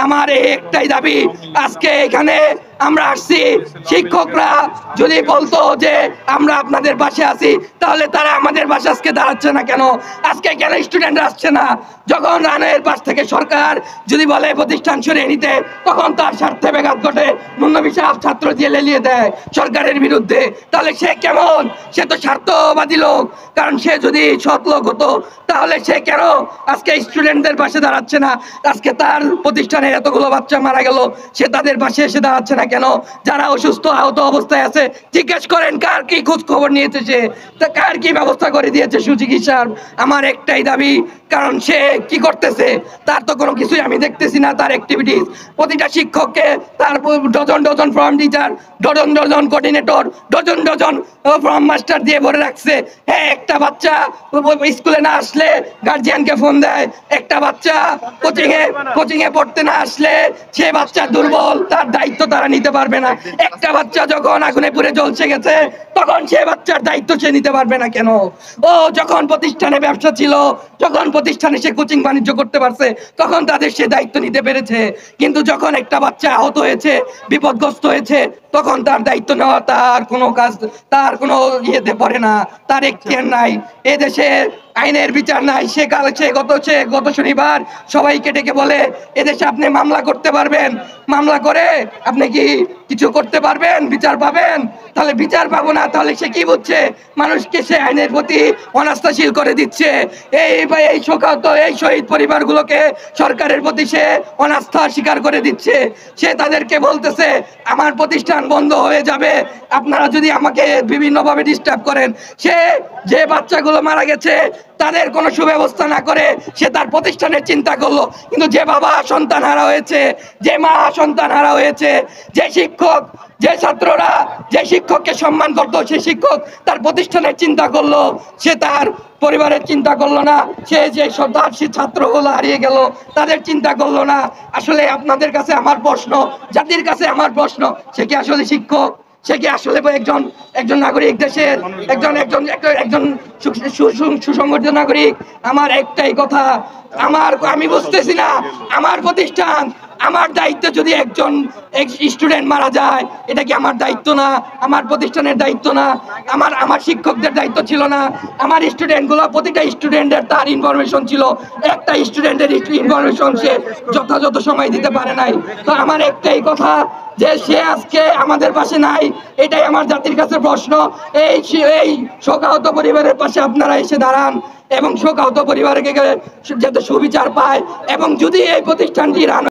আমার একটাই দাবি, আজকে এখানে আমরা আসছি, শিক্ষকরা যদি বলতো যে আমরা আপনাদের পাশে আছি, তাহলে তারা আমাদের পাশে আজকে দাঁড়াচ্ছে না কেন? আজকে কেন স্টুডেন্টরা আসছে না? যখন রানের পাশ থেকে সরকার যদি বলে প্রতিষ্ঠান সরিয়ে নিতে, তখন তার স্বার্থে ব্যাঘাত ঘটে, মুন্নবী সাহেব ছাত্র জেলে নিয়ে দেয় সরকারের বিরুদ্ধে। তাহলে সে কেমন? সে তো স্বার্থবাদী লোক। কারণ সে যদি সৎ লোক হতো, তাহলে সে কেন আজকে স্টুডেন্টদের পাশে দাঁড়াচ্ছে না? আজকে তার প্রতিষ্ঠানের এতগুলো বাচ্চা মারা গেল, সে তাদের পাশে এসে দাঁড়াচ্ছে না কেন? যারা অসুস্থ আহত অবস্থায় আছে, জিজ্ঞেস করেন কার কি খোঁজ খবর নিয়েছে, সে তা কার কি ব্যবস্থা করে দিয়েছে সুচিকিৎসার। আমার একটাই দাবি, কারণ সে কি করতেছে তার তো কোনো কিছুই আমি দেখতেছি না। তার অ্যাক্টিভিটিস, প্রতিটা শিক্ষককে তার dozen dozen form teacher, dozen dozen coordinator, dozen dozen form master দিয়ে ভরে রাখছে। হ্যাঁ, একটা বাচ্চা স্কুলে না আসলে গার্জিয়ানকে ফোন দেয়, একটা বাচ্চা কোচিং এ পড়তে না আসলে সে বাচ্চা দুর্বল, তার দায়িত্ব তারা নিতে পারবে না। একটা বাচ্চা যখন আগুনে পুড়ে জ্বলছে গেছে, তখন সে বাচ্চার দায়িত্ব সে নিতে পারবে না কেন? ও যখন প্রতিষ্ঠানে ব্যবসা ছিল, যখন প্রতিষ্ঠানে সে কোচিং বাণিজ্য করতে পারছে, তখন তাদের সে দায়িত্ব নিতে পেরেছে। কিন্তু যখন একটা বাচ্চা আহত হয়েছে, বিপদগ্রস্ত হয়েছে, তখন তার দায়িত্ব নেওয়া তার কোনো কাজ, তার কোনো ইয়েতে পড়ে না, তার এখতিয়ার নাই। এদেশে আইনের বিচার নাই। সে গত শনিবার সবাইকে ডেকে বলে, এদেশে আপনি মামলা করতে পারবেন, মামলা করে আপনি কি কিছু করতে পারবেন, বিচার পাবেন? তাহলে বিচার পাবো না, তাহলে সে কি বুঝছে? মানুষকে সে আইনের প্রতি অনাস্থাশীল করে দিচ্ছে। এই শোকাহত এই শহীদ পরিবারগুলোকে সরকারের প্রতি সে অনাস্থা স্বীকার করে দিচ্ছে। সে তাদেরকে বলতেছে আমার প্রতিষ্ঠান বন্ধ হয়ে যাবে আপনারা যদি আমাকে বিভিন্নভাবে ডিস্টার্ব করেন। সে যে বাচ্চাগুলো মারা গেছে তাদের কোনো সুব্যবস্থা না করে সে তার প্রতিষ্ঠানের চিন্তা করলো। কিন্তু যে বাবা সন্তান হারা হয়েছে, যে মা সন্তান হারা হয়েছে, যে শিক্ষক, যে ছাত্ররা যে শিক্ষককে সম্মান করতো, সে শিক্ষক তার প্রতিষ্ঠানের চিন্তা করলো, সে তার পরিবারের চিন্তা করলো না। সে যে তার সে ছাত্রগুলো হারিয়ে গেল তাদের চিন্তা করলো না। আসলে আপনাদের কাছে আমার প্রশ্ন, জাতির কাছে আমার প্রশ্ন, সে কি আসলে শিক্ষক? সে কি আসলে একজন নাগরিক, দেশের একজন সুসংগঠিত নাগরিক? আমার একটাই কথা, আমি বুঝতেছি না, আমার প্রতিষ্ঠান, আমার দায়িত্বে যদি একজন স্টুডেন্ট মারা যায়, এটা কি আমার দায়িত্ব না? আমার প্রতিষ্ঠানের দায়িত্ব না? আমার শিক্ষকদের দায়িত্ব ছিল না? আমার স্টুডেন্টগুলো, প্রতিটা স্টুডেন্টের তার ইনফরমেশন ছিল, একটা স্টুডেন্টের ইনফরমেশন সে যথাযথ সময় দিতে পারে নাই। তো আমার একটাই কথা, যে সে আজকে আমাদের পাশে নাই, এটাই আমার জাতির কাছে প্রশ্ন। এই শোকাহত পরিবারের পাশে আপনারা এসে দাঁড়ান এবং শোকাহত পরিবারকে যাতে সুবিচার পায়, এবং যদি এই প্রতিষ্ঠানটি